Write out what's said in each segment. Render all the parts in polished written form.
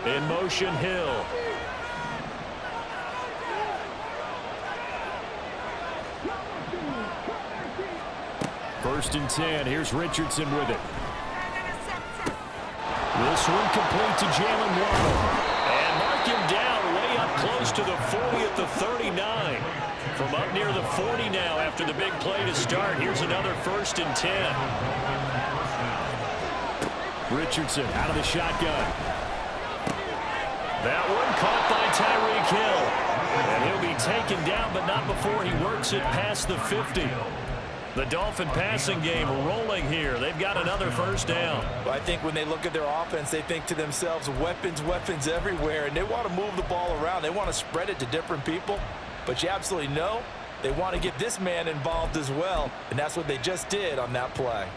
In motion, Hill. First and 10. Here's Richardson with it. This one complete to Jalen Waddle. And mark him down way up close to the 40 at the 39. From up near the 40 now after the big play to start. Here's another first and 10. Richardson out of the shotgun. That one caught by Tyreek Hill. And he'll be taken down, but not before he works it past the 50. The Dolphin passing game rolling here. They've got another first down. Well, I think when they look at their offense, they think to themselves, weapons, weapons everywhere, and they want to move the ball around. They want to spread it to different people, but you absolutely know they want to get this man involved as well, and that's what they just did on that play.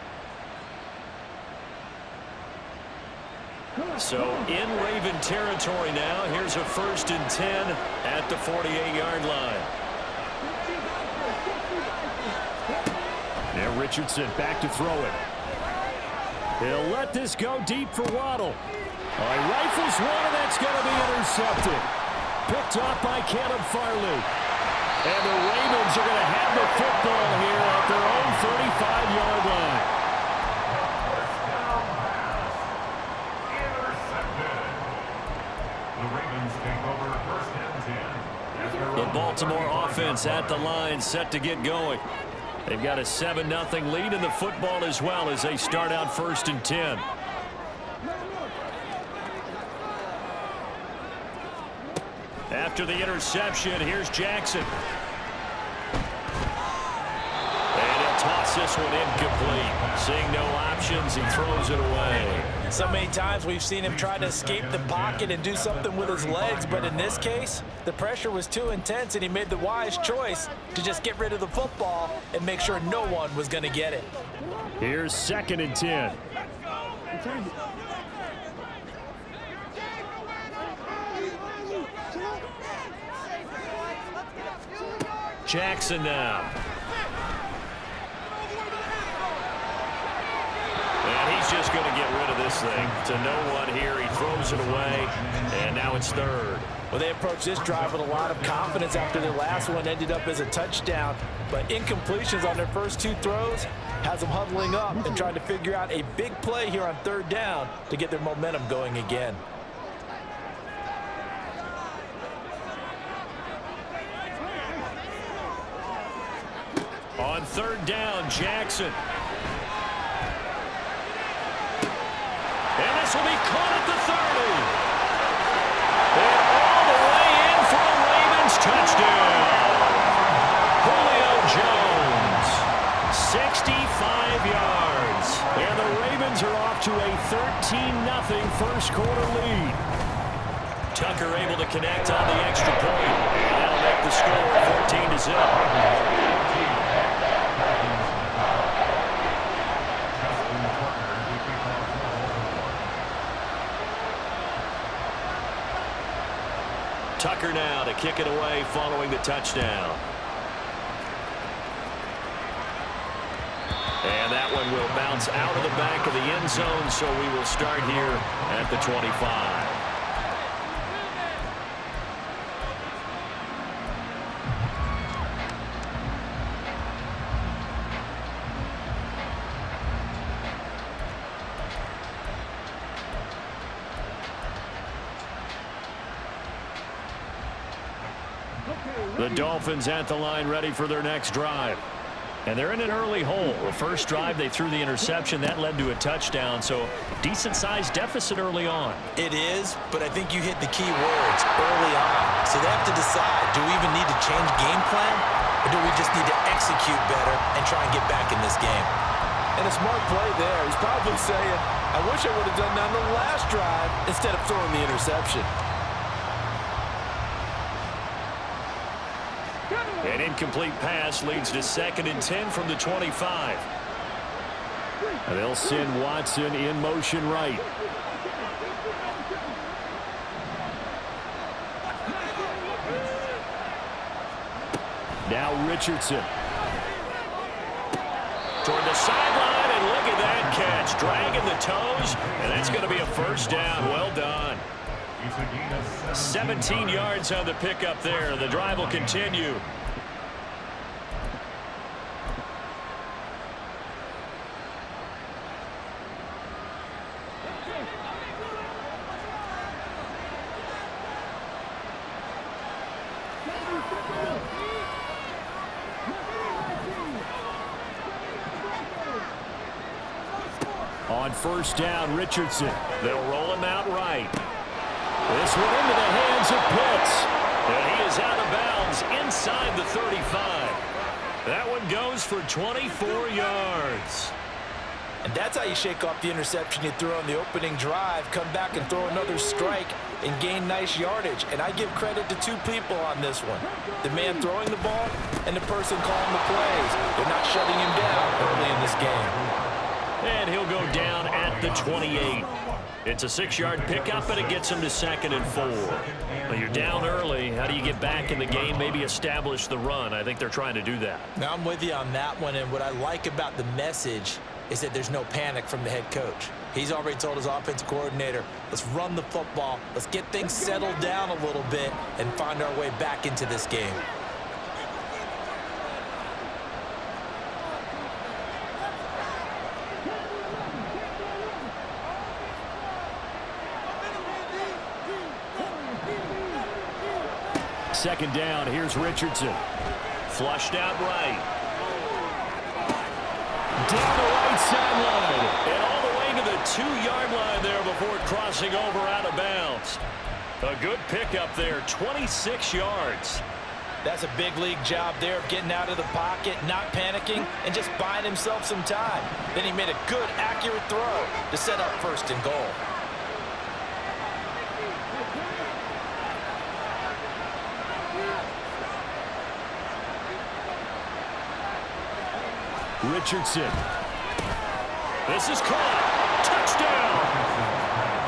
So in Raven territory now. Here's a first and 10 at the 48-yard line. Now Richardson back to throw it. He'll let this go deep for Waddle. He rifles one, and that's going to be intercepted. Picked off by Caleb Farley. And the Ravens are going to have the football here at their own 35-yard line. The Baltimore offense at the line, set to get going. They've got a 7-0 lead in the football as well as they start out first and 10. After the interception, here's Jackson. And he'll toss this one incomplete. Seeing no options, he throws it away. So many times we've seen him try to escape the pocket and do something with his legs, but in this case, the pressure was too intense, and he made the wise choice to just get rid of the football and make sure no one was going to get it. Here's second and 10. Jackson now. And he's just going to get rid of this thing. To no one here. He throws it away, and now it's third. Well, they approached this drive with a lot of confidence after their last one ended up as a touchdown. But incompletions on their first two throws has them huddling up and trying to figure out a big play here on third down to get their momentum going again. On third down, Jackson. And this will be caught at the 30. And all the way in for a Ravens touchdown. Julio Jones, 65 yards. And the Ravens are off to a 13-0 first quarter lead. Tucker able to connect on the extra point. And that'll make the score 14-0. Tucker now to kick it away following the touchdown. And that one will bounce out of the back of the end zone, so we will start here at the 25. The Dolphins at the line ready for their next drive. And they're in an early hole. The first drive, they threw the interception. That led to a touchdown, so decent-sized deficit early on. It is, but I think you hit the key words early on. So they have to decide, do we even need to change game plan, or do we just need to execute better and try and get back in this game? And a smart play there. He's probably saying, I wish I would have done that on the last drive instead of throwing the interception. An incomplete pass leads to 2nd and 10 from the 25. And they'll send Watson in motion right. Now Richardson. Toward the sideline, and look at that catch. Dragging the toes, and that's going to be a first down. Well done. 17 yards on the pickup there. The drive will continue. On first down, Richardson. They'll roll him out right. This one into the hands of Pitts. And he is out of bounds inside the 35. That one goes for 24 yards. And that's how you shake off the interception you threw on the opening drive, come back and throw another strike and gain nice yardage. And I give credit to two people on this one. The man throwing the ball and the person calling the plays. They're not shutting him down early in this game. And he'll go down at the 28. It's a 6-yard pickup, and it gets him to 2nd and 4. Well, you're down early. How do you get back in the game, maybe establish the run? I think they're trying to do that. Now, I'm with you on that one, and what I like about the message is that there's no panic from the head coach. He's already told his offensive coordinator, let's run the football, let's get things settled down a little bit and find our way back into this game. Second down, here's Richardson. Flushed out right. Down the right sideline. And all the way to the 2-yard line there before crossing over out of bounds. A good pickup there, 26 yards. That's a big league job there of getting out of the pocket, not panicking, and just buying himself some time. Then he made a good, accurate throw to set up 1st and goal. Richardson. This is caught. Touchdown.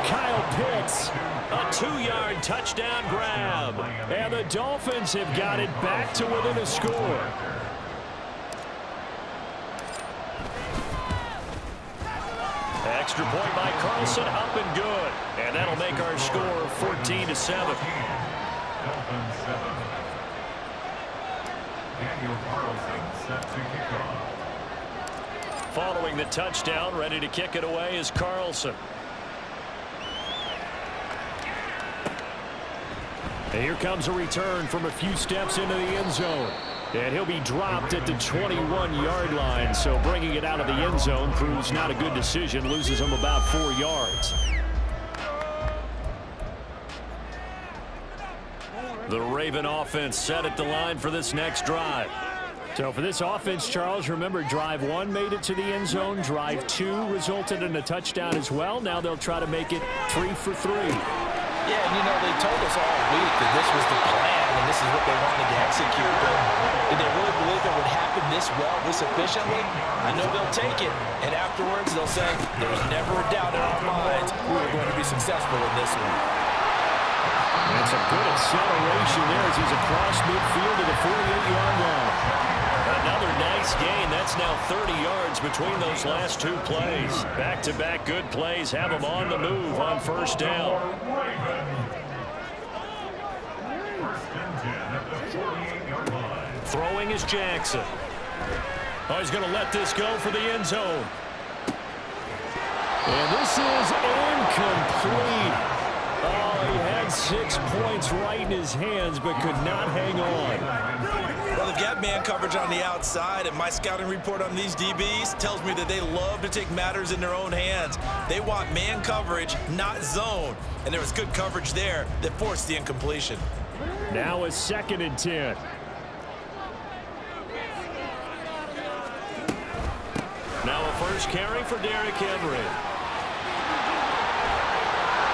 Kyle Pitts. A 2-yard touchdown grab. And the Dolphins have got it back to within a score. Extra point by Carlson, up and good. And that'll make our score 14-7. Dolphins 7. Daniel Carlson set to kick off. Following the touchdown, ready to kick it away is Carlson. And here comes a return from a few steps into the end zone. And he'll be dropped at the 21-yard line. So bringing it out of the end zone proves not a good decision. Loses him about 4 yards. The Raven offense set at the line for this next drive. So for this offense, Charles, remember drive 1 made it to the end zone. Drive 2 resulted in a touchdown as well. Now they'll try to make it 3 for 3. Yeah, and you know, they told us all week that this was the plan and this is what they wanted to execute. But did they really believe it would happen this well, this efficiently? I know they'll take it, and afterwards they'll say, there's never a doubt in our minds we were going to be successful in this one. That's a good acceleration there as he's across midfield to the 48-yard line. Another nice gain. That's now 30 yards between those last 2 plays. Back-to-back good plays have them on the move on first down. Throwing is Jackson. Oh, he's going to let this go for the end zone. And this is incomplete. Oh, he had 6 points right in his hands, but could not hang on. Well, they've got man coverage on the outside, and my scouting report on these DBs tells me that they love to take matters in their own hands. They want man coverage, not zone. And there was good coverage there that forced the incompletion. Now a 2nd and 10. Now a first carry for Derrick Henry.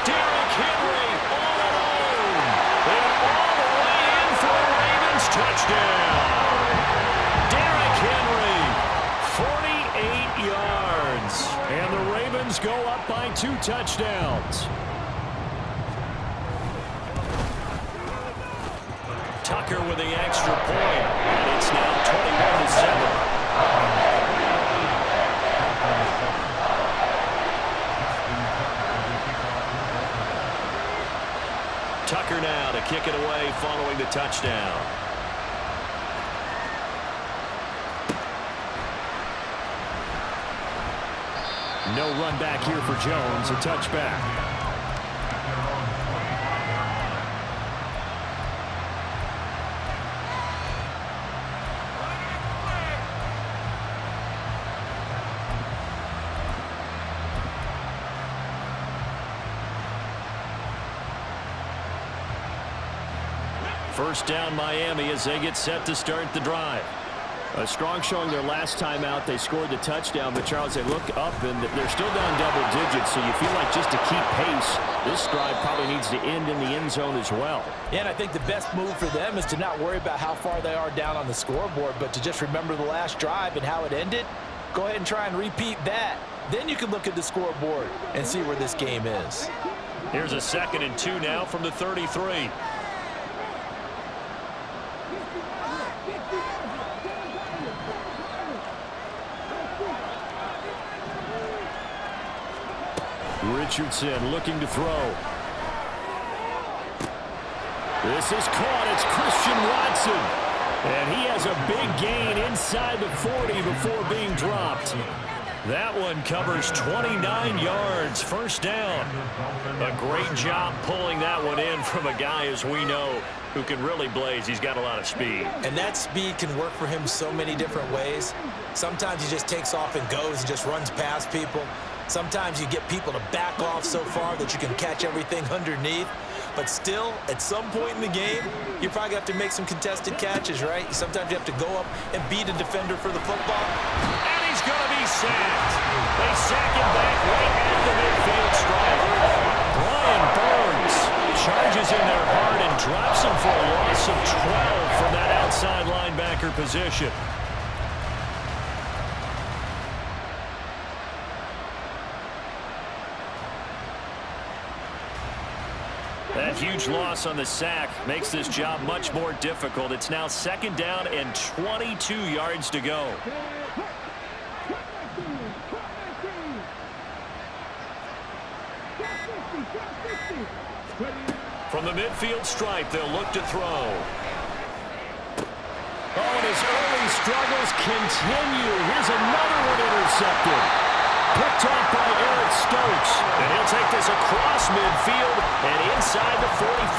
Derrick Henry all alone. And all the way in for a Ravens touchdown. Derrick Henry, 48 yards. And the Ravens go up by 2 touchdowns. Tucker with the extra point. And it's now 21-7. Tucker now to kick it away following the touchdown. No run back here for Jones, a touchback. First down Miami as they get set to start the drive. A strong showing their last time out. They scored the touchdown, but Charles, they look up and they're still down double digits, so you feel like just to keep pace, this drive probably needs to end in the end zone as well. Yeah, and I think the best move for them is to not worry about how far they are down on the scoreboard, but to just remember the last drive and how it ended. Go ahead and try and repeat that. Then you can look at the scoreboard and see where this game is. Here's a 2nd and 2 now from the 33. Richardson looking to throw. This is caught. It's Christian Watson. And he has a big gain inside the 40 before being dropped. That one covers 29 yards. First down. A great job pulling that one in from a guy, as we know, who can really blaze. He's got a lot of speed. And that speed can work for him so many different ways. Sometimes he just takes off and goes and just runs past people. Sometimes you get people to back off so far that you can catch everything underneath. But still, at some point in the game, you probably have to make some contested catches, right? Sometimes you have to go up and beat a defender for the football. And he's going to be sacked. They sack him back right at the midfield stripe. Brian Burns charges in there hard and drops him for a loss of 12 from that outside linebacker position. That huge loss on the sack makes this job much more difficult. It's now 2nd down and 22 yards to go. From the midfield stripe, they'll look to throw. Oh, and his early struggles continue. Here's another one intercepted. Picked off by Eric Stokes. And he'll take this across midfield and inside the 45.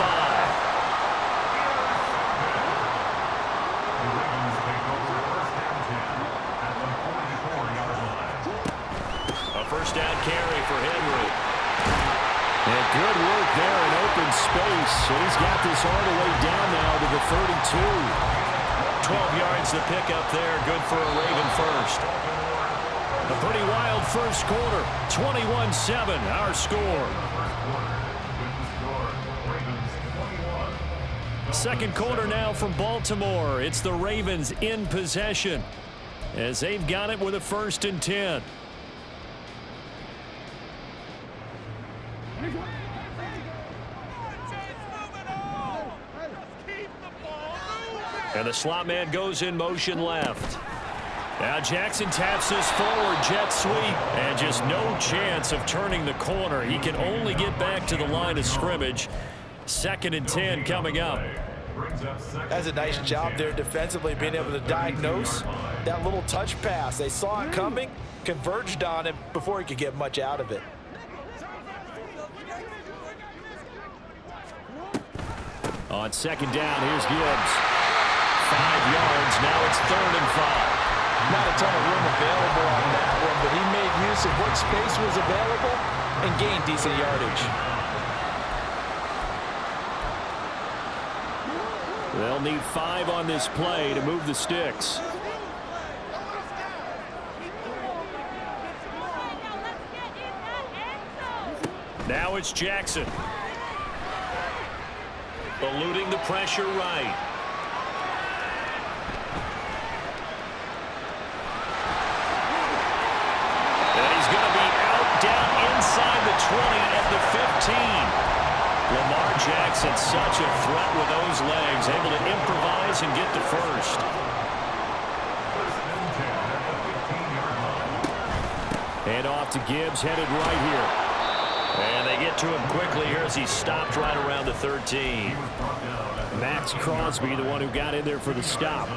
A first down carry for Henry. And good work there in open space. So he's got this all the way down now to the 32. 12 yards to pick up there. Good for a Raven first. A pretty wild first quarter. 21-7, our score. Second quarter now from Baltimore. It's the Ravens in possession as they've got it with a 1st and 10. And the slot man goes in motion left. Now Jackson taps this forward jet sweep, and just no chance of turning the corner. He can only get back to the line of scrimmage. 2nd and 10 coming up. That's a nice job there defensively, being able to diagnose that little touch pass. They saw it coming, converged on him before he could get much out of it. On 2nd down, here's Gibbs. 5 yards, now it's 3rd and 5. Not a ton of room available on that one, but he made use of what space was available and gained decent yardage. They'll need 5 on this play to move the sticks. Now it's Jackson. Eluding the pressure right. Inside the 20 at the 15. Lamar Jackson, such a threat with those legs, able to improvise and get the first. And off to Gibbs, headed right here. And they get to him quickly here as he stopped right around the 13. Max Crosby, the one who got in there for the stop.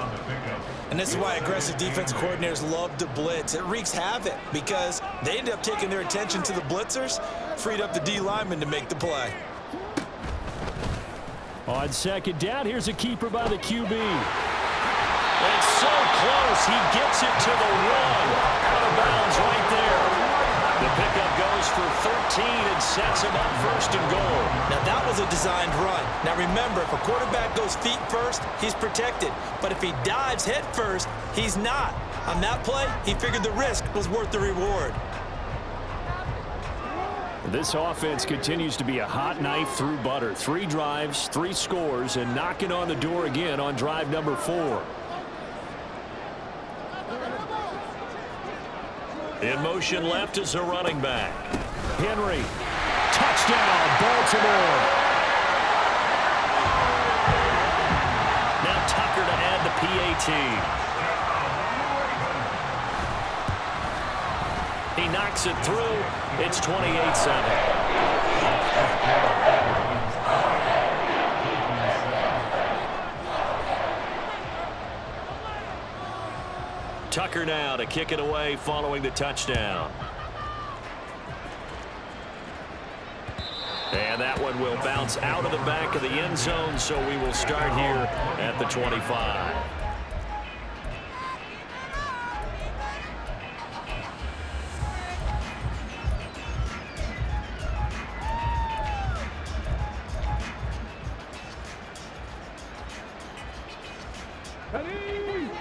And this is why aggressive defense coordinators love to blitz. It wreaks havoc because they end up taking their attention to the blitzers, freed up the D lineman to make the play. On second down, here's a keeper by the QB. It's so close, he gets it to the 1. Out of bounds right there. The pickup goes for 13 and sets him up first and goal. Now that was a designed run. Now remember, if a quarterback goes feet first, he's protected. But if he dives head first, he's not. On that play, he figured the risk was worth the reward. This offense continues to be a hot knife through butter. 3 drives, 3 scores, and knocking on the door again on drive number 4. In motion left is a running back. Henry. Touchdown, Baltimore. Now Tucker to add the PAT. He knocks it through. It's 28-7. Tucker now to kick it away following the touchdown. And that one will bounce out of the back of the end zone, so we will start here at the 25.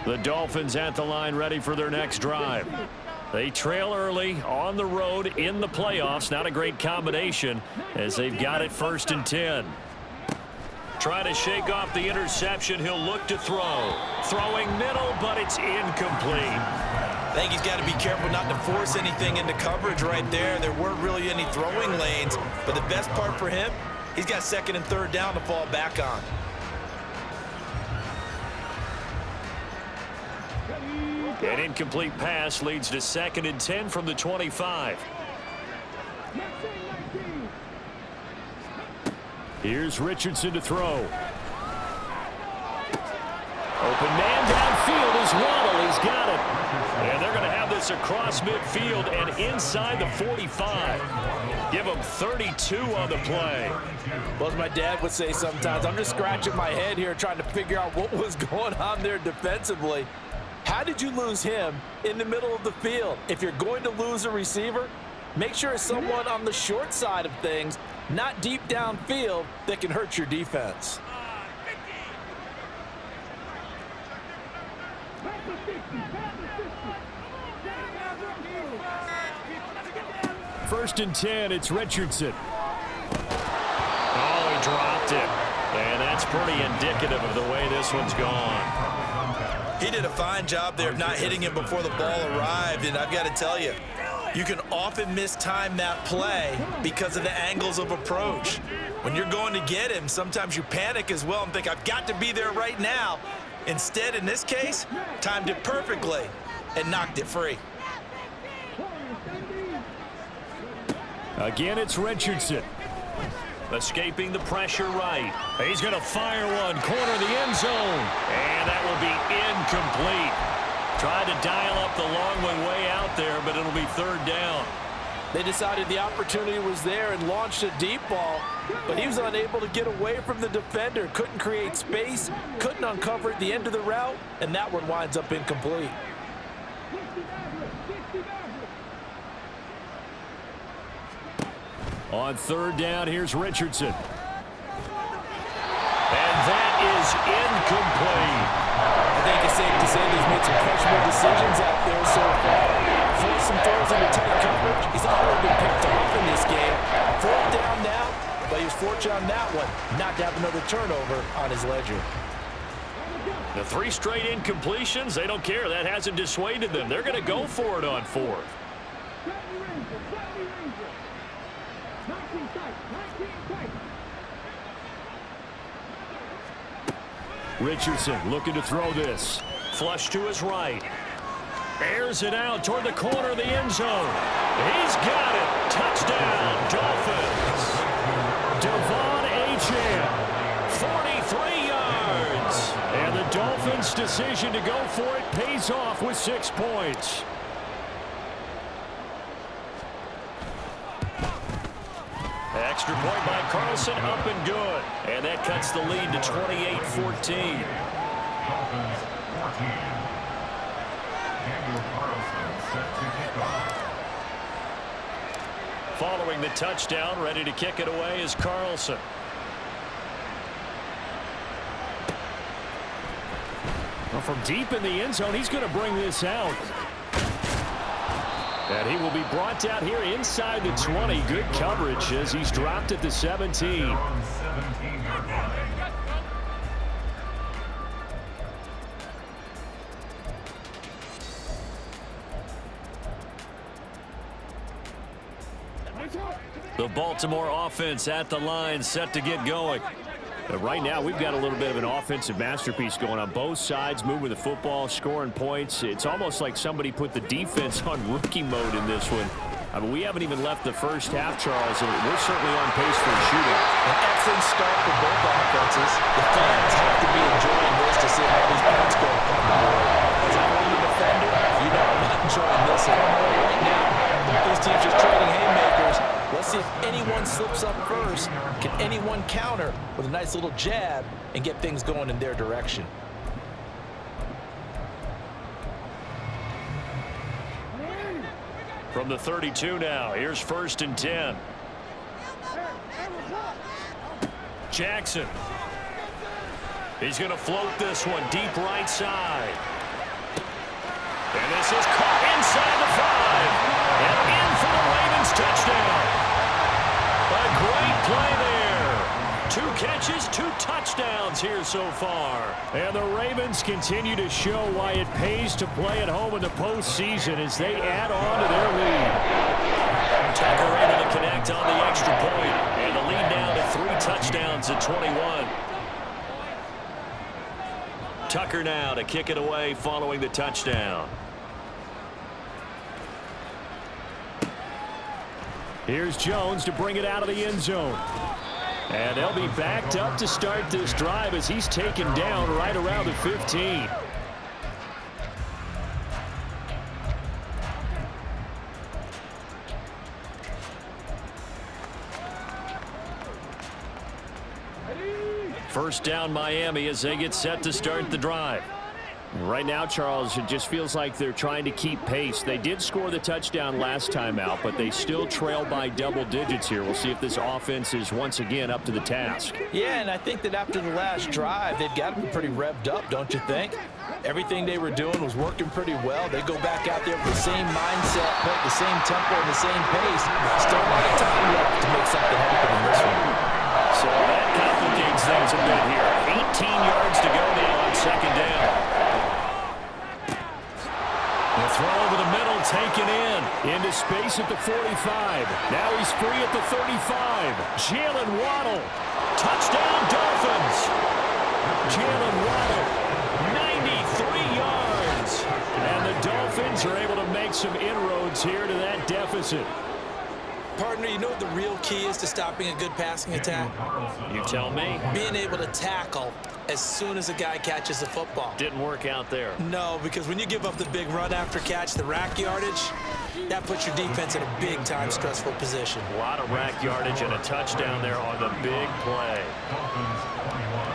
The Dolphins at the line ready for their next drive. They trail early on the road in the playoffs. Not a great combination as they've got it 1st and 10. Trying to shake off the interception. He'll look to throw. Throwing middle, but it's incomplete. I think he's got to be careful not to force anything into coverage right there. There weren't really any throwing lanes, but the best part for him, he's got 2nd and 3rd down to fall back on. An incomplete pass leads to 2nd and 10 from the 25. Here's Richardson to throw. Open man downfield is Waddle. He's got it. And they're going to have this across midfield and inside the 45. Give them 32 on the play. Well, as my dad would say sometimes, I'm just scratching my head here trying to figure out what was going on there defensively. How did you lose him in the middle of the field? If you're going to lose a receiver, make sure it's someone on the short side of things, not deep downfield, that can hurt your defense. First and 10, it's Richardson. Oh, he dropped it. And that's pretty indicative of the way this one's gone. He did a fine job there of not hitting him before the ball arrived, and I've got to tell you, you can often mistime that play because of the angles of approach. When you're going to get him, sometimes you panic as well and think, I've got to be there right now. Instead, in this case, timed it perfectly and knocked it free. Again, it's Richardson. Escaping the pressure right. He's going to fire one, corner the end zone. And that will be incomplete. Tried to dial up the long way out there, but it'll be 3rd down. They decided the opportunity was there and launched a deep ball, but he was unable to get away from the defender. Couldn't create space, couldn't uncover at the end of the route, and that one winds up incomplete. On 3rd down, here's Richardson. And that is incomplete. I think it's safe to say that he's made some questionable decisions out there so far. Forced some throws into tight coverage. He's already been picked off in this game. 4th down now, but he was fortunate on that one not to have another turnover on his ledger. The 3 straight incompletions, they don't care. That hasn't dissuaded them. They're going to go for it on 4th. Richardson looking to throw this. Flush to his right. Airs it out toward the corner of the end zone. He's got it. Touchdown, Dolphins. decision to go for it pays off with 6 points. Extra point by Carlson, up and good. And that cuts the lead to 28-14. Dolphins 14. Daniel Carlson set to kick off. Following the touchdown, ready to kick it away is Carlson. Well, from deep in the end zone, he's going to bring this out. And he will be brought down here inside the 20. Good coverage as he's dropped at the 17. On 17-yard line. The Baltimore offense at the line, set to get going. But right now, we've got a little bit of an offensive masterpiece going on both sides, moving the football, scoring points. It's almost like somebody put the defense on rookie mode in this one. I mean, we haven't even left the first half, Charles, and we're certainly on pace for a shootout. An excellent start for both offenses. The fans have to be enjoying this to see how these points go on the board. As a former defender, you know I'm not enjoying this at all. Right now, these teams just trading haymakers. Let's see if anyone slips up first. Can anyone counter with a nice little jab and get things going in their direction? From the 32 now, here's 1st and 10. Jackson. He's going to float this one deep right side. And this is caught inside the 5. And in for the Ravens touchdown. A great play there. 2 catches, 2 touchdowns here so far. And the Ravens continue to show why it pays to play at home in the postseason as they add on to their lead. Tucker able to connect on the extra point. And the lead down to 3 touchdowns at 21. Tucker now to kick it away following the touchdown. Here's Jones to bring it out of the end zone. And they'll be backed up to start this drive as he's taken down right around the 15. First down Miami as they get set to start the drive. Right now, Charles, it just feels like they're trying to keep pace. They did score the touchdown last time out, but they still trail by double digits here. We'll see if this offense is once again up to the task. Yeah, and I think that after the last drive, they've got to be pretty revved up, don't you think? Everything they were doing was working pretty well. They go back out there with the same mindset, play at the same tempo and the same pace. Still a lot of time left to make something happen in this one. So that complicates things a bit here. 18 yards to go now on 2nd down. The throw over the middle, taken into space at the 45. Now he's free at the 35. Jalen Waddle, touchdown Dolphins. Jalen Waddle, 93 yards. And the Dolphins are able to make some inroads here to that deficit. Partner, you know what the real key is to stopping a good passing attack? You tell me. Being able to tackle as soon as a guy catches the football. Didn't work out there. No, because when you give up the big run after catch, the rack yardage, that puts your defense in a big-time stressful position. A lot of rack yardage and a touchdown there on the big play. Dolphins 21.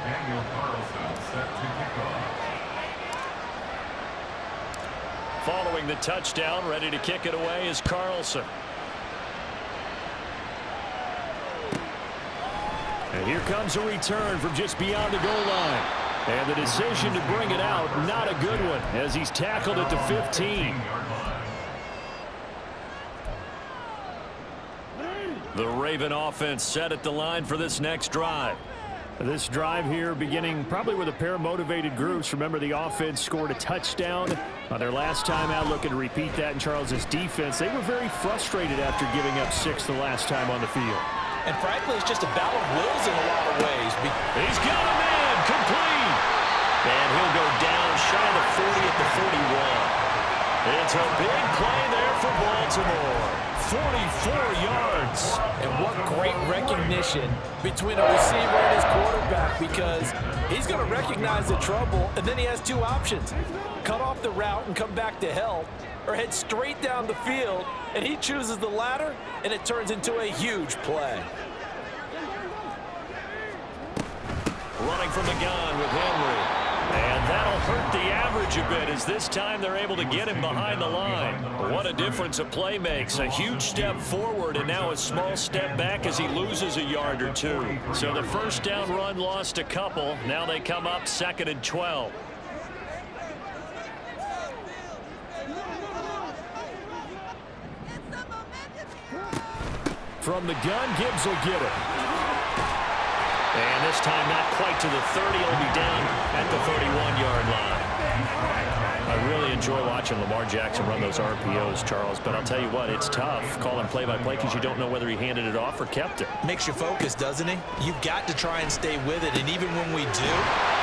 Daniel Carlson set to kick off. Following the touchdown, ready to kick it away is Carlson. And here comes a return from just beyond the goal line. And the decision to bring it out, not a good one, as he's tackled at the 15. The Raven offense set at the line for this next drive. This drive here beginning probably with a pair of motivated groups. Remember, the offense scored a touchdown on their last time out, looking to repeat that in Charles's defense. They were very frustrated after giving up 6 the last time on the field. And frankly, it's just a battle of wills in a lot of ways. He's got a man, complete. And he'll go down shy of the 40 at the 41. It's a big play there for Baltimore. 44 yards. And what great recognition between a receiver and his quarterback, because he's going to recognize the trouble, and then he has two options. Cut off the route and come back to help, or head straight down the field, and he chooses the latter, and it turns into a huge play. Running from the gun with Henry. And that'll hurt the average a bit, as this time they're able to get him behind the line. What a difference a play makes. A huge step forward and now a small step back as he loses a yard or two. So the first down run lost a couple. Now they come up 2nd and 12. From the gun, Gibbs will get it. And this time not quite to the 30. He'll be down at the 31-yard line. I really enjoy watching Lamar Jackson run those RPOs, Charles, but I'll tell you what, it's tough calling play-by-play because you don't know whether he handed it off or kept it. Makes you focus, doesn't he? You've got to try and stay with it, and even when we do,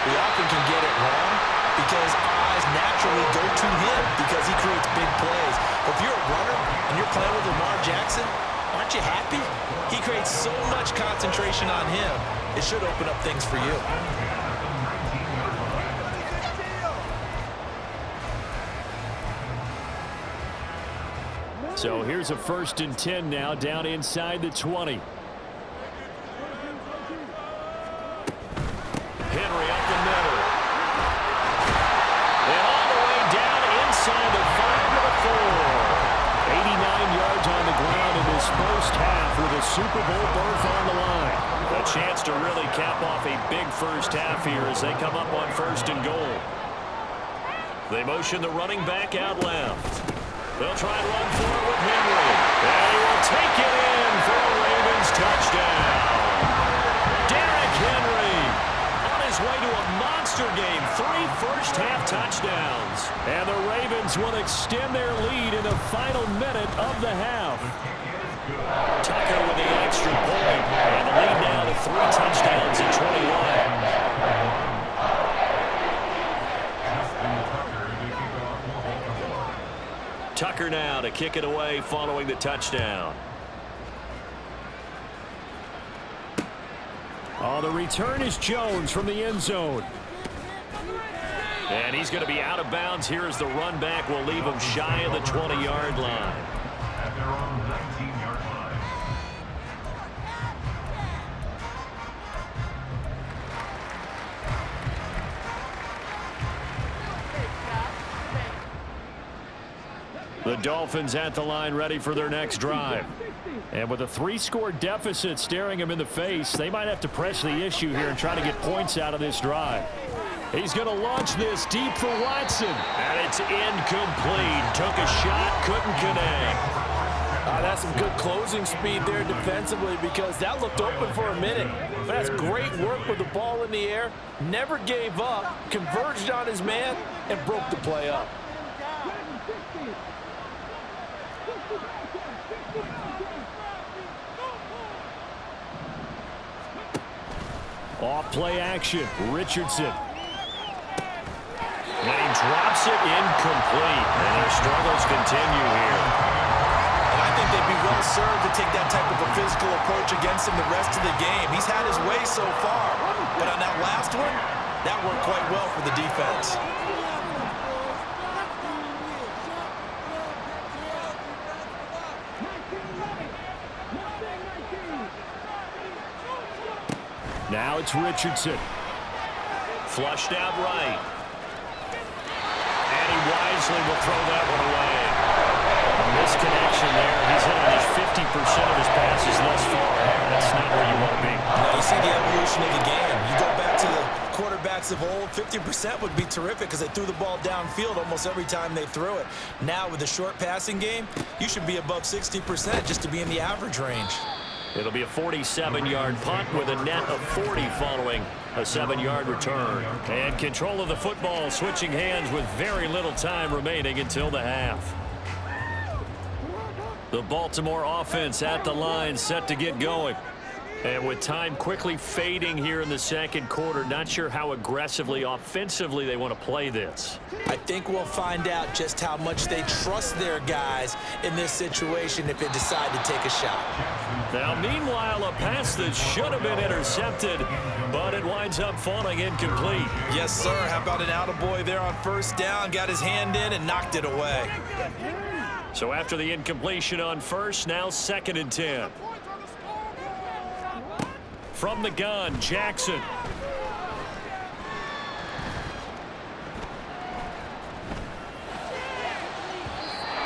we often can get it wrong because our eyes naturally go to him because he creates big plays. If you're a runner and you're playing with Lamar Jackson, aren't you happy? He creates so much concentration on him. It should open up things for you. So here's a 1st and 10 now, down inside the 20. Henry up the middle. And all the way down inside the 5 to the 4. 89 yards on the ground in this first half with a Super Bowl berth on the line. A chance to really cap off a big first half here as they come up on 1st and goal. They motion the running back out left. They'll try and run for it with Henry. And he will take it in for a Ravens touchdown. Derrick Henry on his way to a monster game. 3 first-half touchdowns. And the Ravens will extend their lead in the final minute of the half. Tucker with the extra point. And the lead now to 3 touchdowns at 21. Tucker now to kick it away following the touchdown. Oh, the return is Jones from the end zone. And he's going to be out of bounds here as the run back will leave him shy of the 20-yard line. At their own 19-yard line. The Dolphins at the line ready for their next drive. And with a 3-score deficit staring him in the face, they might have to press the issue here and try to get points out of this drive. He's going to launch this deep for Watson. And it's incomplete. Took a shot, couldn't connect. That's some good closing speed there defensively because that looked open for a minute. But that's great work with the ball in the air. Never gave up, converged on his man, and broke the play up. Off play action, Richardson. And he drops it incomplete. And their struggles continue here. And I think they'd be well served to take that type of a physical approach against him the rest of the game. He's had his way so far. But on that last one, that worked quite well for the defense. Now it's Richardson. Flushed out right. And he wisely will throw that one away. A misconnection there. He's hit on just 50% of his passes thus far. That's not where you want to be. Now you see the evolution of the game. You go back to the quarterbacks of old, 50% would be terrific because they threw the ball downfield almost every time they threw it. Now with the short passing game, you should be above 60% just to be in the average range. It'll be a 47-yard punt with a net of 40 following a 7-yard return. And control of the football switching hands with very little time remaining until the half. The Baltimore offense at the line set to get going. And with time quickly fading here in the second quarter, not sure how aggressively, offensively they want to play this. I think we'll find out just how much they trust their guys in this situation if they decide to take a shot. Now, meanwhile, a pass that should have been intercepted, but it winds up falling incomplete. Yes, sir. How about an attaboy there on first down? Got his hand in and knocked it away. So after the incompletion on first, now 2nd and 10. From the gun, Jackson.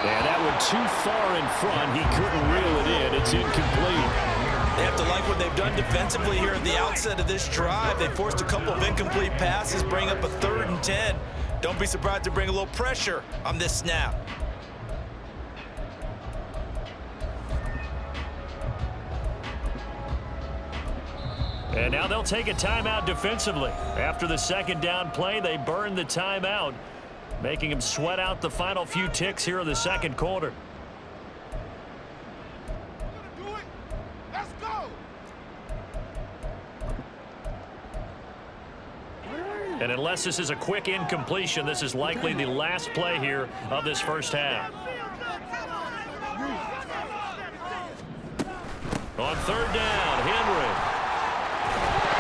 And that one too far in front. He couldn't reel it in. It's incomplete. They have to like what they've done defensively here at the outset of this drive. They forced a couple of incomplete passes, bring up a 3rd and 10. Don't be surprised to bring a little pressure on this snap. And now they'll take a timeout defensively. After the 2nd down play, they burn the timeout, making them sweat out the final few ticks here in the 2nd quarter. Let's go. And unless this is a quick incompletion, this is likely the last play here of this first half. On 3rd down, Henry.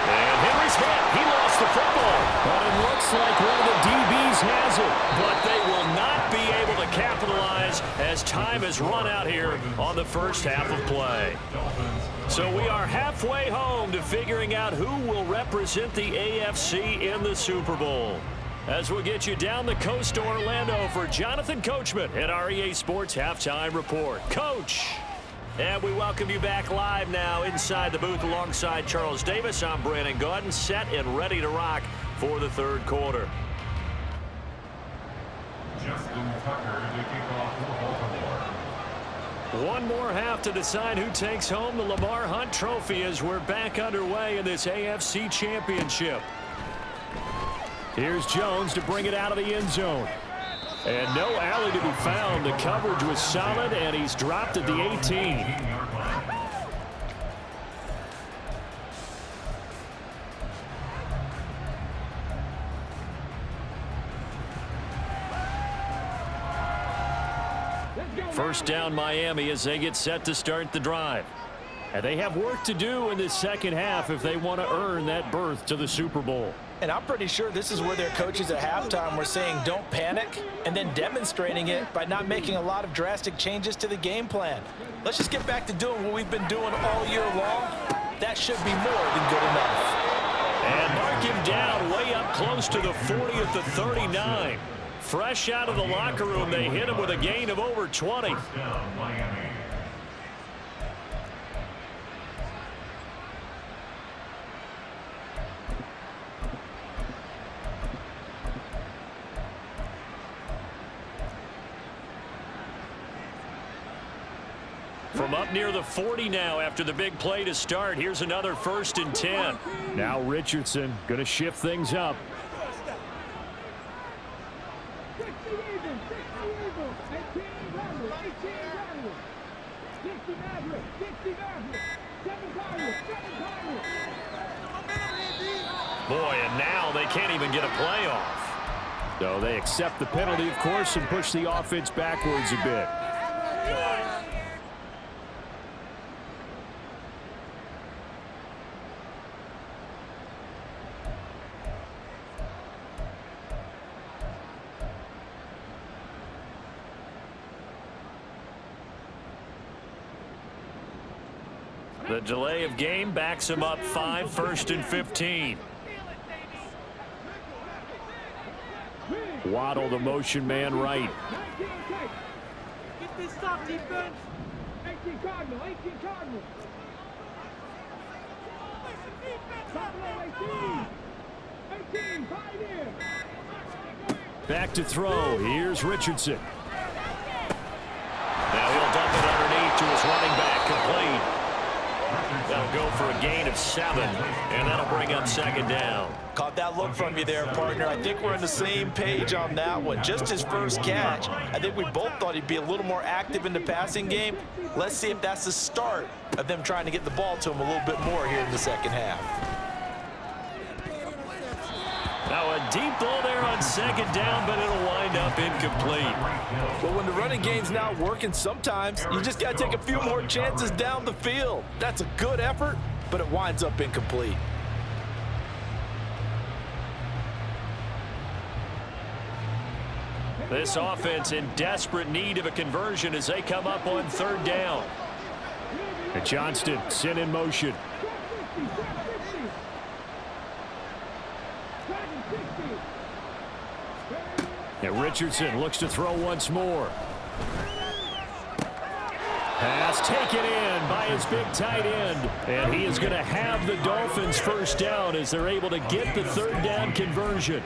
And Henry's hit. He lost the football. But it looks like one of the DBs has it. But they will not be able to capitalize as time has run out here on the first half of play. So we are halfway home to figuring out who will represent the AFC in the Super Bowl. As we'll get you down the coast to Orlando for Jonathan Coachman at our EA Sports Halftime Report. Coach! And we welcome you back live now inside the booth alongside Charles Davis. I'm Brandon Gaudin, set and ready to rock for the 3rd quarter. Justin Tucker to kick off for Baltimore. One more half to decide who takes home the Lamar Hunt Trophy as we're back underway in this AFC Championship. Here's Jones to bring it out of the end zone. And no alley to be found. The coverage was solid, and he's dropped at the 18. First down Miami as they get set to start the drive. And they have work to do in this second half if they want to earn that berth to the Super Bowl. And I'm pretty sure this is where their coaches at halftime were saying don't panic, and then demonstrating it by not making a lot of drastic changes to the game plan. Let's just get back to doing what we've been doing all year long. That should be more than good enough. And mark him down way up close to the 40 at the 39. Fresh out of the locker room, they hit him with a gain of over 20. First down, Miami. From up near the 40 now after the big play to start. Here's another 1st and 10. Now Richardson going to shift things up. Boy, and now they can't even get a play off. So they accept the penalty, of course, and push the offense backwards a bit. The delay of game backs him up 5, 1st and 15. Waddle, the motion man right. Get this stop defense. 18 Cardinal, 18 Cardinal. Top 18, Pioneer. Back to throw. Here's Richardson. Now he'll dump it underneath to his running back, complete. That'll go for a gain of 7, and that'll bring up second down. Caught that look from you there, partner. I think we're on the same page on that one. Just his first catch. I think we both thought he'd be a little more active in the passing game. Let's see if that's the start of them trying to get the ball to him a little bit more here in the second half. Now a deep ball there on second down, but it'll wind up incomplete. But when the running game's not working, sometimes you just got to take a few more chances down the field. That's a good effort, but it winds up incomplete. This offense in desperate need of a conversion as they come up on third down. And Johnston sent in motion. And Richardson looks to throw once more. Pass taken in by his big tight end. And he is going to have the Dolphins first down as they're able to get the third down conversion.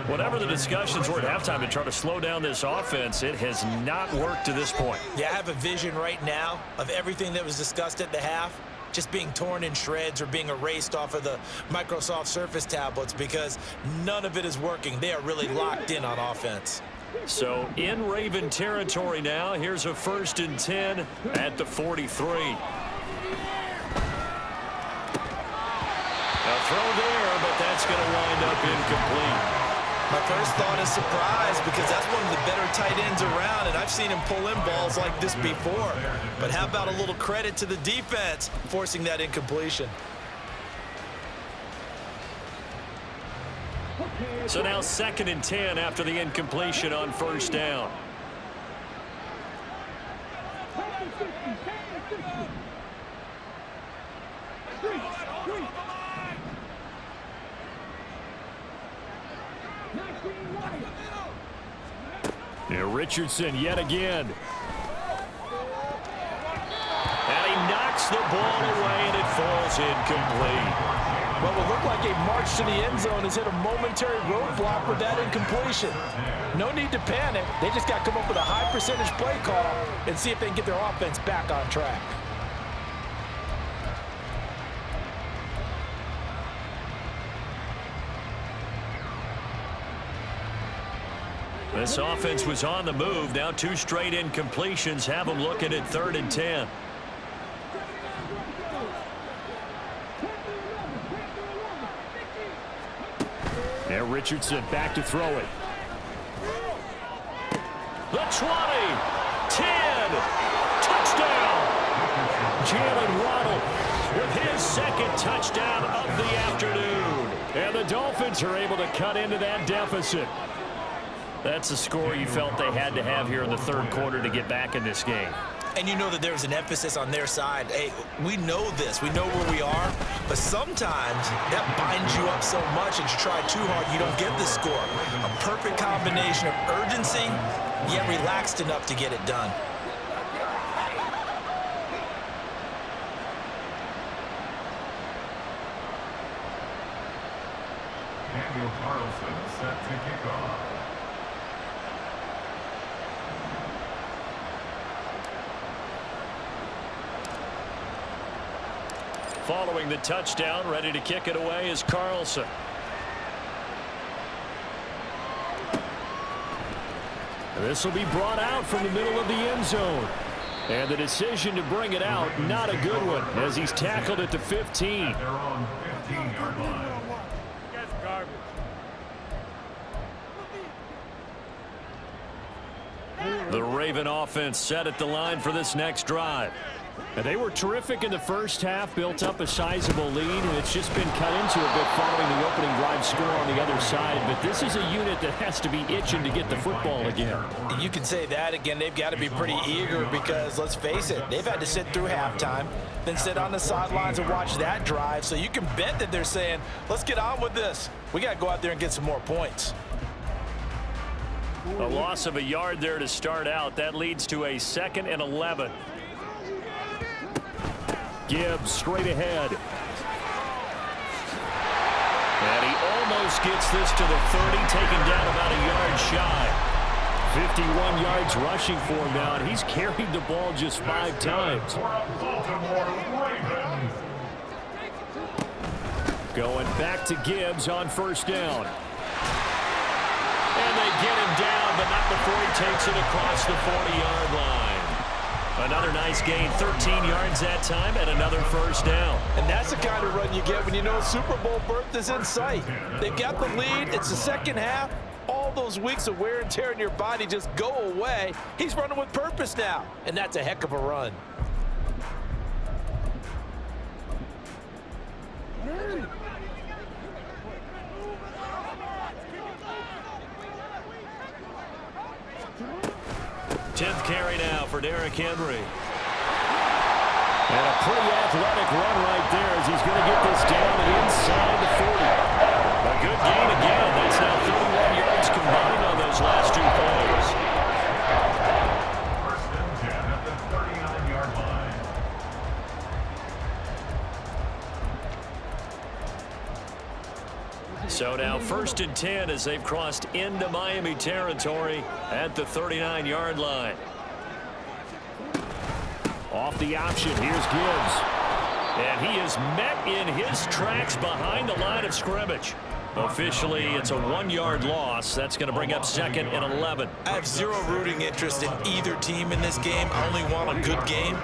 Whatever the discussions were at halftime to try to slow down this offense, it has not worked to this point. Yeah, I have a vision right now of everything that was discussed at the half just being torn in shreds or being erased off of the Microsoft Surface tablets because none of it is working. They are really locked in on offense. So in Raven territory now, here's a 1st and 10 at the 43. A throw there, but that's going to wind up incomplete. My first thought is surprise because that's one of the better tight ends around, and I've seen him pull in balls like this before. But how about a little credit to the defense forcing that incompletion? So now 2nd and 10 after the incompletion on first down. Yeah, Richardson yet again. And he knocks the ball away, and it falls incomplete. What will look like a march to the end zone has hit a momentary roadblock with that incompletion. No need to panic. They just got to come up with a high percentage play call and see if they can get their offense back on track. This offense was on the move. Now 2 straight incompletions have them looking at 3rd and 10. Now Richardson back to throw it. The 20, 10, touchdown. Jalen Waddle with his 2nd touchdown of the afternoon. And the Dolphins are able to cut into that deficit. That's a score you felt they had to have here in the 3rd quarter to get back in this game. And you know that there's an emphasis on their side. Hey, we know this. We know where we are. But sometimes that binds you up so much that you try too hard, you don't get the score. A perfect combination of urgency, yet relaxed enough to get it done. Daniel Carlson set to kick off. Following the touchdown, ready to kick it away is Carlson. This will be brought out from the middle of the end zone. And the decision to bring it out, not a good one, as he's tackled at the 15. They're on 15-yard line. That's garbage. The Raven offense set at the line for this next drive. And they were terrific in the first half, built up a sizable lead, and it's just been cut into a bit following the opening drive score on the other side. But this is a unit that has to be itching to get the football again. You can say that again. They've got to be pretty eager because, let's face it, they've had to sit through halftime, then sit on the sidelines and watch that drive. So you can bet that they're saying, let's get on with this. We got to go out there and get some more points. A loss of a yard there to start out. That leads to a 2nd and 11. Gibbs straight ahead. And he almost gets this to the 30, taken down about a yard shy. 51 yards rushing for him now, and he's carried the ball just 5 times. Going back to Gibbs on first down. And they get him down, but not before he takes it across the 40-yard line. Another nice gain, 13 yards that time, and another first down. And that's the kind of run you get when you know Super Bowl berth is in sight. They've got the lead. It's the second half. All those weeks of wear and tear in your body just go away. He's running with purpose now, and that's a heck of a run. Tenth carry now for Derrick Henry. And a pretty athletic run right there as he's going to get this down inside the 40. A good gain again. That's now 31 yards combined on those last 2 plays. First and 10 at the 39-yard line. So now first and 10 as they've crossed into Miami territory at the 39-yard line. Off the option, here's Gibbs. And he is met in his tracks behind the line of scrimmage. Officially, it's a 1-yard loss. That's going to bring up second and 11. I have zero rooting interest in either team in this game. I only want a good game.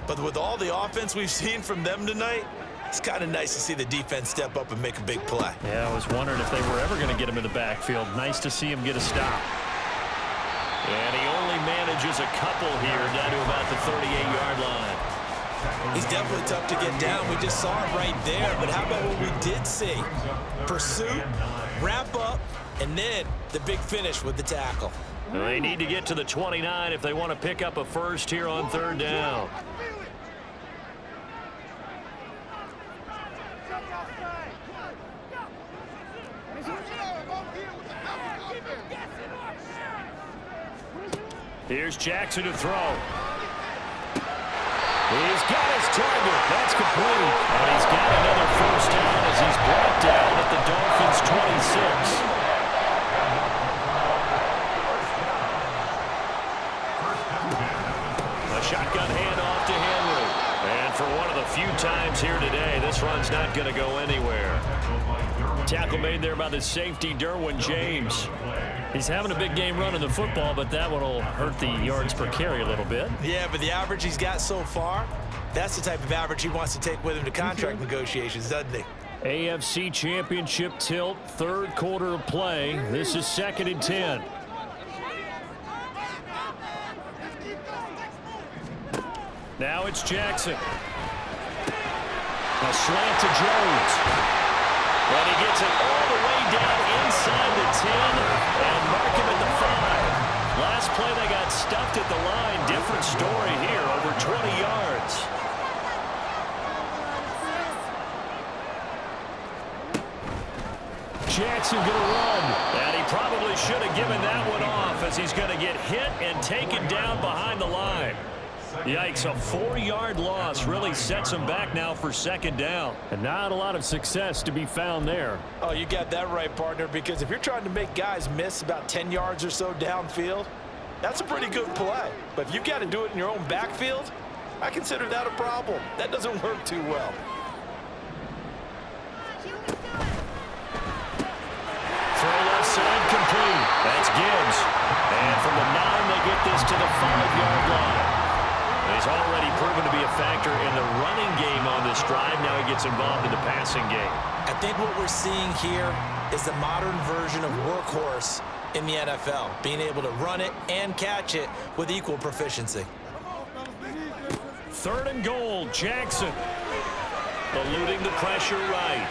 But with all the offense we've seen from them tonight, it's kind of nice to see the defense step up and make a big play. Yeah, I was wondering if they were ever going to get him in the backfield. Nice to see him get a stop. And he only manages a couple here down to about the 38-yard line. He's definitely tough to get down. We just saw it right there. But how about what we did see? Pursuit, wrap up, and then the big finish with the tackle. They need to get to the 29 if they want to pick up a first here on third down. Here's Jackson to throw. He's got his target. That's complete. And he's got another first down as he's brought down at the Dolphins' 26. A shotgun handoff to Henry. And for one of the few times here today, this run's not going to go anywhere. Tackle made there by the safety, Derwin James. He's having a big game running the football, but that one will hurt the yards per carry a little bit. Yeah, but the average he's got so far, that's the type of average he wants to take with him to contract negotiations, doesn't he? AFC Championship tilt, third quarter of play. This is second and 10. Now it's Jackson. A slant to Jones. And he gets it all the way down inside the 10 and mark him at the 5. Last play they got stuffed at the line. Different story here, over 20 yards. Jackson going to run. And he probably should have given that one off as he's going to get hit and taken down behind the line. Yikes, a 4-yard loss really sets him back now for second down. And not a lot of success to be found there. Oh, you got that right, partner, because if you're trying to make guys miss about 10 yards or so downfield, that's a pretty good play. But if you've got to do it in your own backfield, I consider that a problem. That doesn't work too well. Throw left side complete. That's Gibbs. And from the 9, they get this to the 5-yard line. He's already proven to be a factor in the running game on this drive. Now he gets involved in the passing game. I think what we're seeing here is the modern version of workhorse in the NFL, being able to run it and catch it with equal proficiency. Third and goal, Jackson. Eluding the pressure right.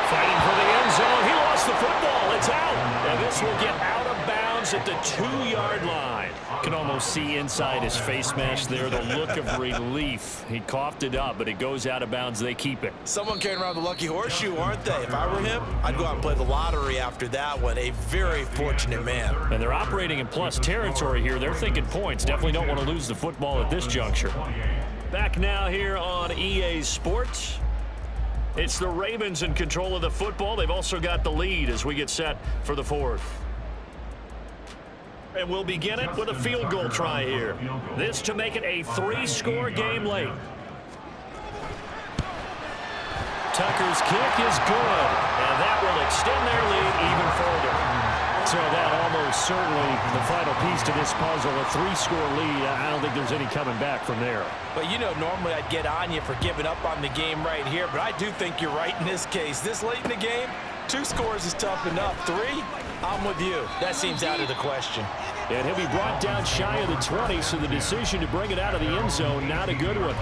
Fighting for the end zone. He lost the football. It's out. And this will get out of bounds at the 2-yard line. Can almost see inside his face mask there the look of relief. He coughed it up, but it goes out of bounds. They keep it. Someone carrying around the lucky horseshoe, aren't they? If I were him, I'd go out and play the lottery after that one. A very fortunate man. And they're operating in plus territory here. They're thinking points. Definitely don't want to lose the football at this juncture. Back now here on EA Sports. It's the Ravens in control of the football. They've also got the lead as we get set for the 4th. And we'll begin it with a field goal try here. This to make it a 3-score game late. Tucker's kick is good, and that will extend their lead even further. So that almost certainly the final piece to this puzzle, a 3-score lead. I don't think there's any coming back from there. But, you know, normally I'd get on you for giving up on the game right here, but I do think you're right in this case. This late in the game, 2 scores is tough enough. 3, I'm with you. That seems out of the question. And he'll be brought down shy of the 20, so the decision to bring it out of the end zone, not a good one.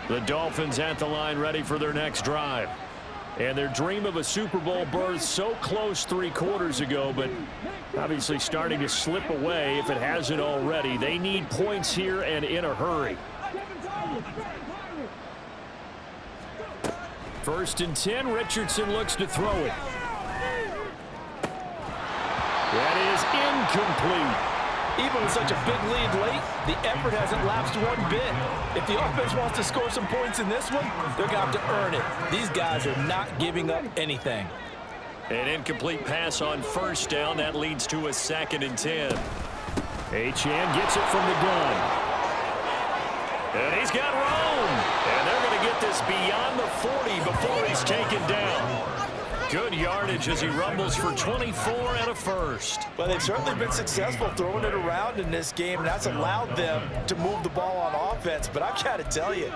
The Dolphins at the line ready for their next drive. And their dream of a Super Bowl berth so close 3 quarters ago, but obviously starting to slip away if it hasn't already. They need points here and in a hurry. 1st and 10, Richardson looks to throw it. That is incomplete. Even with such a big lead late, the effort hasn't lapsed one bit. If the offense wants to score some points in this one, they're going to have to earn it. These guys are not giving up anything. An incomplete pass on 1st down. That leads to a 2nd and 10. Achane gets it from the gun. And he's got room. And they're going to get this beyond the 40 before he's taken down. Good yardage as he rumbles for 24 and a 1st. Well, they've certainly been successful throwing it around in this game, and that's allowed them to move the ball on offense. But I've got to tell you,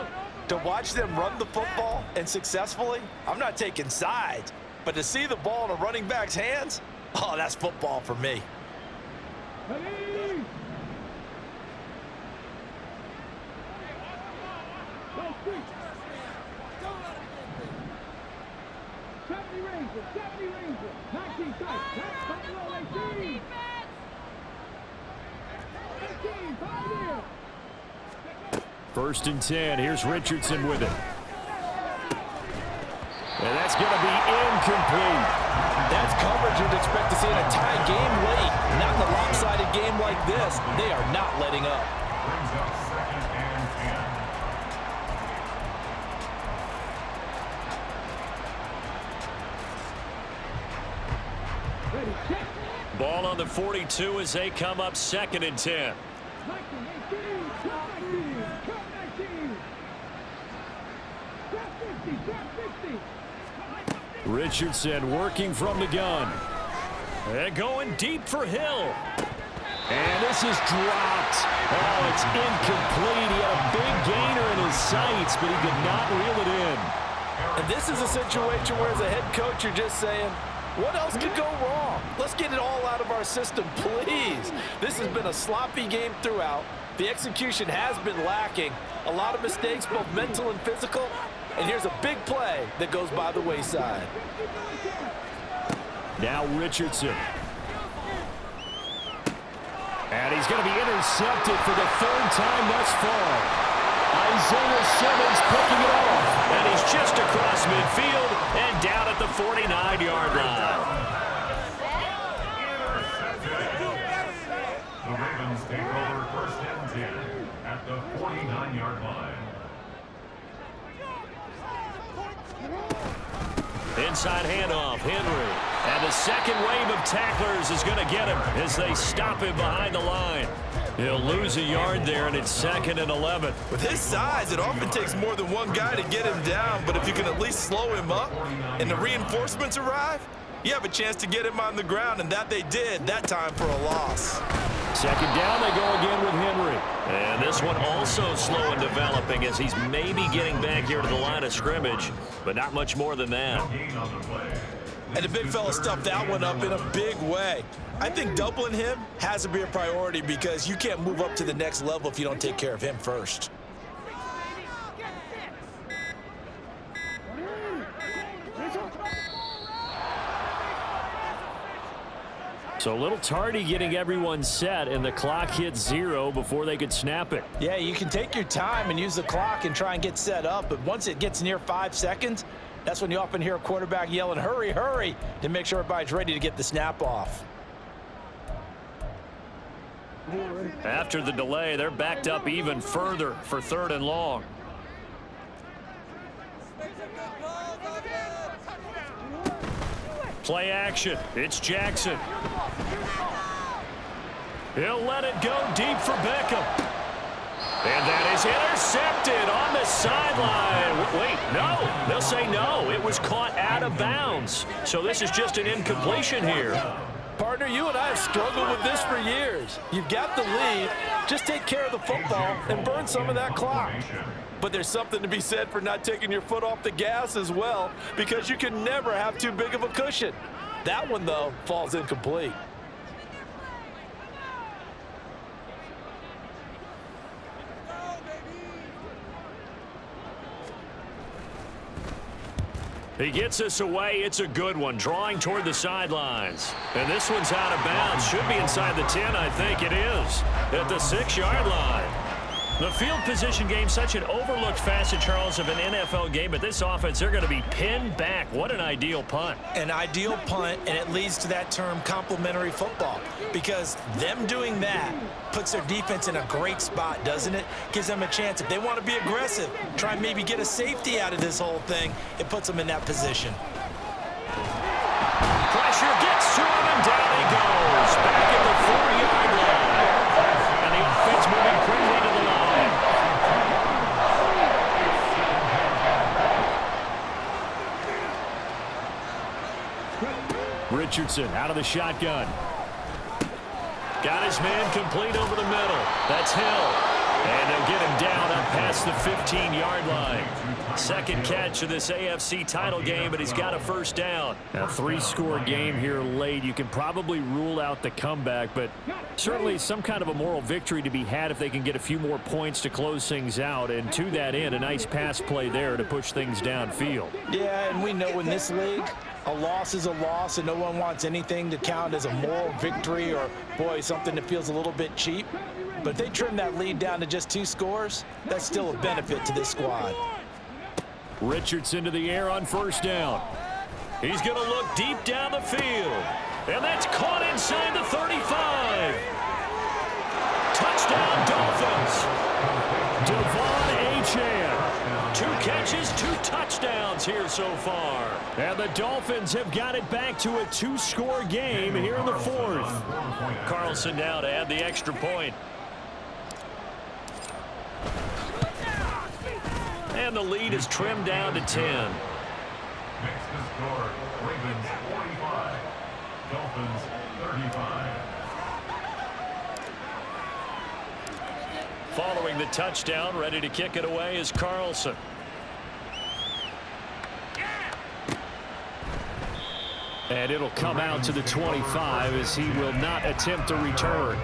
to watch them run the football and successfully, I'm not taking sides, but to see the ball in a running back's hands, oh, that's football for me. First and 10. Here's Richardson with it. And that's going to be incomplete. That's coverage you'd expect to see in a tie game late. Not in a lopsided game like this. They are not letting up. Brings up 2nd and 10. Ball on the 42 as they come up 2nd and 10. Richardson working from the gun. And going deep for Hill. And this is dropped. Oh, it's incomplete. He had a big gainer in his sights, but he could not reel it in. And this is a situation where as a head coach you're just saying, what else could go wrong? Let's get it all out of our system, please. This has been a sloppy game throughout. The execution has been lacking. A lot of mistakes, both mental and physical. And here's a big play that goes by the wayside. Now Richardson. And he's going to be intercepted for the 3rd time thus far. Isaiah Simmons picking it off. And he's just across midfield and down at the 49-yard line. The Ravens take over 1st and 10 at the 49-yard line. Inside handoff, Henry. And the second wave of tacklers is going to get him as they stop him behind the line. He'll lose a yard there, and it's 2nd and 11. With his size, it often takes more than one guy to get him down, but if you can at least slow him up and the reinforcements arrive, you have a chance to get him on the ground, and that they did, that time for a loss. 2nd down, they go again with Henry. And this one also slow in developing as he's maybe getting back here to the line of scrimmage, but not much more than that. And the big fella stuffed that one up in a big way. I think doubling him has to be a priority because you can't move up to the next level if you don't take care of him first. So a little tardy getting everyone set, and the clock hits 0 before they could snap it. Yeah, you can take your time and use the clock and try and get set up, but once it gets near 5 seconds, that's when you often hear a quarterback yelling, hurry, hurry, to make sure everybody's ready to get the snap off. After the delay, they're backed up even further for 3rd and long. Play action. It's Jackson. He'll let it go deep for Beckham. And that is intercepted on the sideline. Wait, no. They'll say no. It was caught out of bounds. So this is just an incompletion here. Partner, you and I have struggled with this for years. You've got the lead. Just take care of the football and burn some of that clock. But there's something to be said for not taking your foot off the gas as well, because you can never have too big of a cushion. That one, though, falls incomplete. He gets us away. It's a good one, drawing toward the sidelines. And this one's out of bounds. Should be inside the 10, I think it is, at the 6-yard line. The field position game, such an overlooked facet, Charles, of an NFL game. But this offense, they're going to be pinned back. What an ideal punt. An ideal punt, and it leads to that term complementary football. Because them doing that puts their defense in a great spot, doesn't it? Gives them a chance. If they want to be aggressive, try and maybe get a safety out of this whole thing, it puts them in that position. Pressure gets to him, and down he goes. Back at the 4-yard line. And the offense moving quickly to the line. Richardson out of the shotgun. Got his man complete over the middle. That's Hill. And they'll get him down up past the 15-yard line. Second catch of this AFC title game, but he's got a first down. A 3-score game here late. You can probably rule out the comeback, but certainly some kind of a moral victory to be had if they can get a few more points to close things out. And to that end, a nice pass play there to push things downfield. Yeah, and we know in this league, a loss is a loss, and no one wants anything to count as a moral victory or, boy, something that feels a little bit cheap. But if they trim that lead down to just 2 scores, that's still a benefit to this squad. Richardson to the air on first down. He's going to look deep down the field. And that's caught inside the 35. Touchdown, Dolphins. Devon Achane. 2 catches, 2 touchdowns here so far. And the Dolphins have got it back to a 2-score game here in the 4th. Carlson now to add the extra point. And the lead is trimmed down to 10. Next to score, Ravens 45, Dolphins 35. Following the touchdown, ready to kick it away is Carlson. And it'll come out to the 25 as he will not attempt to return.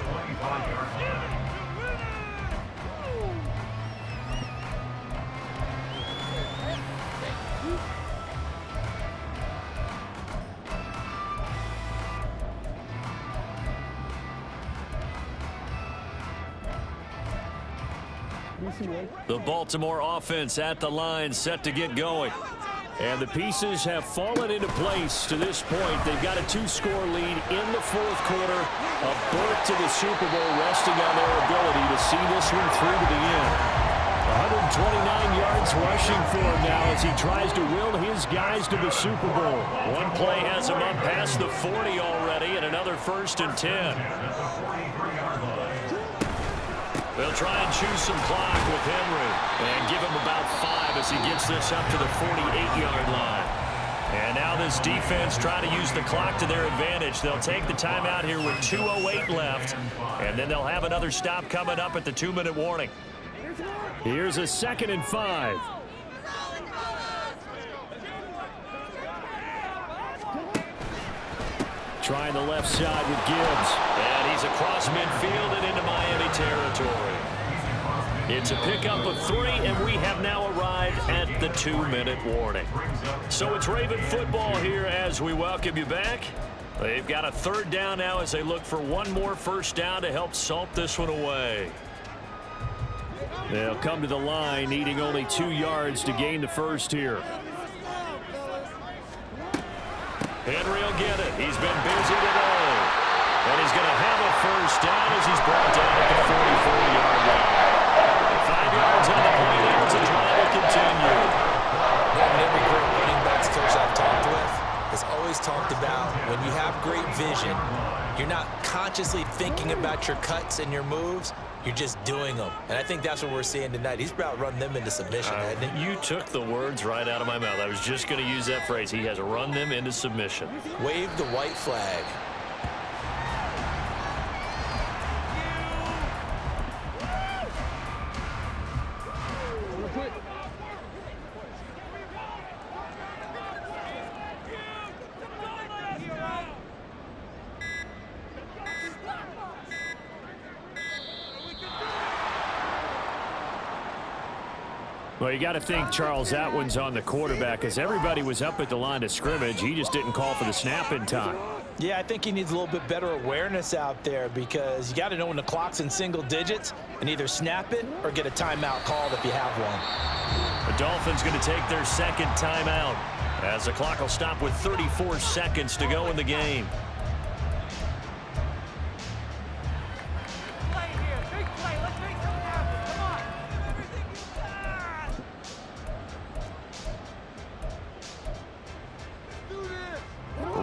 The Baltimore offense at the line, set to get going. And the pieces have fallen into place to this point. They've got a 2-score lead in the 4th quarter. A berth to the Super Bowl resting on their ability to see this one through to the end. 129 yards rushing for him now as he tries to will his guys to the Super Bowl. One play has him up past the 40 already, and another 1st and 10. They'll try and choose some clock with Henry and give him about 5 as he gets this up to the 48-yard line. And now this defense trying to use the clock to their advantage. They'll take the timeout here with 2:08 left, and then they'll have another stop coming up at the 2-minute warning. Here's a 2nd and 5. Trying the left side with Gibbs. And he's across midfield and into Miami territory. It's a pickup of 3, and we have now arrived at the 2-minute warning. So it's Raven football here as we welcome you back. They've got a 3rd down now as they look for one more first down to help salt this one away. They'll come to the line, needing only 2 yards to gain the first here. Henry will get it. He's been busy today. And he's going to have a first down as he's brought down at the 44-yard line. 5 yards on the play there as the drive will continue. Every great running backs coach I've talked with has always talked about got your cuts and your moves, you're just doing them. And I think that's what we're seeing tonight. He's about run them into submission, hasn't he? You took the words right out of my mouth. I was just going to use that phrase. He has run them into submission. Wave the white flag. Well, you got to think, Charles, that one's on the quarterback, as everybody was up at the line of scrimmage. He just didn't call for the snap in time. Yeah, I think he needs a little bit better awareness out there, because you got to know when the clock's in single digits and either snap it or get a timeout called if you have one. The Dolphins going to take their second timeout, as the clock will stop with 34 seconds to go in the game.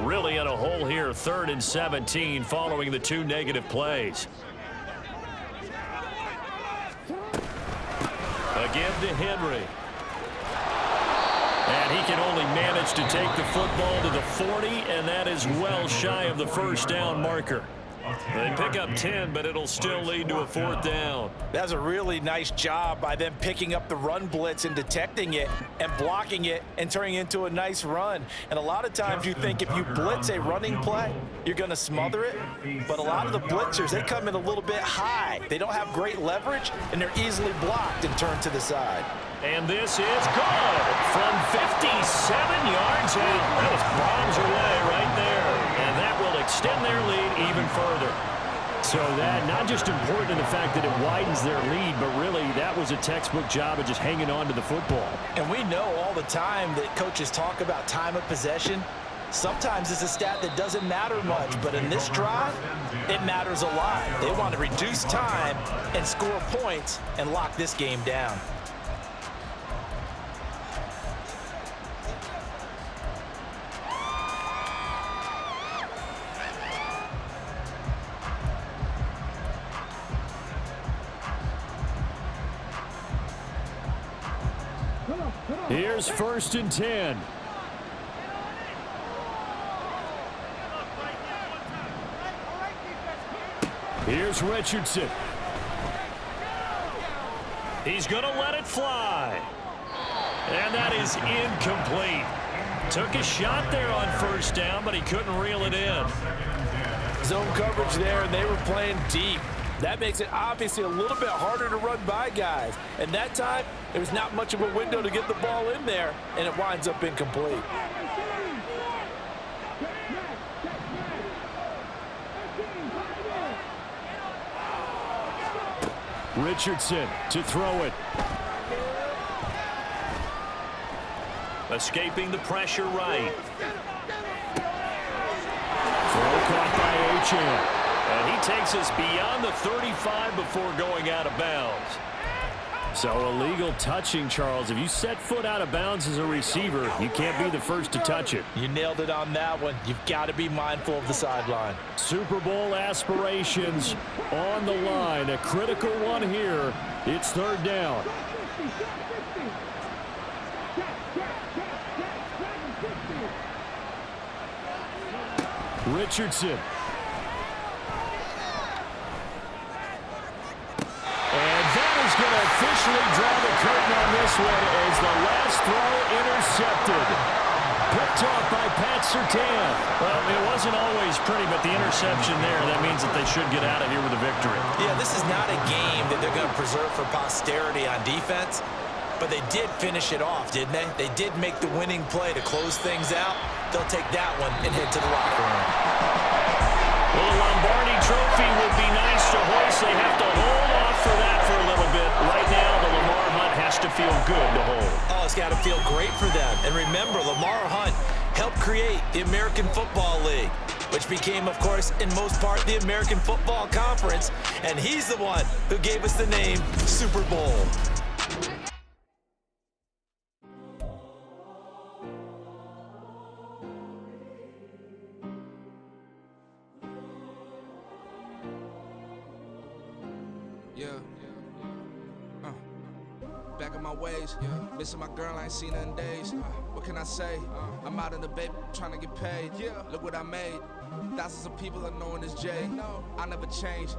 Really in a hole here, 3rd and 17 following the 2 negative plays. Again to Henry. And he can only manage to take the football to the 40, and that is well shy of the first down marker. They pick up 10, but it'll still lead to a 4th down. That's a really nice job by them picking up the run blitz and detecting it and blocking it and turning it into a nice run. And a lot of times you think if you blitz a running play, you're going to smother it. But a lot of the blitzers, they come in a little bit high. They don't have great leverage, and they're easily blocked and turned to the side. And this is good from 57 yards out. That was bombs away right there. And that will extend their lead even further. So that not just important in the fact that it widens their lead, but really that was a textbook job of just hanging on to the football. And we know all the time that coaches talk about time of possession. Sometimes it's a stat that doesn't matter much, but in this drive, it matters a lot. They want to reduce time and score points and lock this game down. Here's 1st and 10. Here's Richardson. He's going to let it fly. And that is incomplete. Took a shot there on 1st down, but he couldn't reel it in. Zone coverage there, and they were playing deep. That makes it obviously a little bit harder to run by guys. And that time, there was not much of a window to get the ball in there, and it winds up incomplete. Richardson to throw it. Escaping the pressure right. Throw caught by Achane. And he takes us beyond the 35 before going out of bounds. So illegal touching, Charles. If you set foot out of bounds as a receiver, you can't be the first to touch it. You nailed it on that one. You've got to be mindful of the sideline. Super Bowl aspirations on the line. A critical one here. It's 3rd down. Richardson. Going to officially draw the curtain on this one as the last throw intercepted. Picked off by Pat Surtain. Well, it wasn't always pretty, but the interception there, that means that they should get out of here with a victory. Yeah, this is not a game that they're going to preserve for posterity on defense, but they did finish it off, didn't they? They did make the winning play to close things out. They'll take that one and head to the locker room. Well, the Lombardi Trophy would be nice to hoist. They have to hold off for that for a little bit. Right now, the Lamar Hunt has to feel good to hold. Oh, it's got to feel great for them. And remember, Lamar Hunt helped create the American Football League, which became, of course, in most part, the American Football Conference. And he's the one who gave us the name Super Bowl. Yeah. Back in my ways, missing my girl, I ain't seen her in days. What can I say? I'm out in the baby, trying to get paid. Look what I made. Thousands of people are knowing this Jay. I never changed.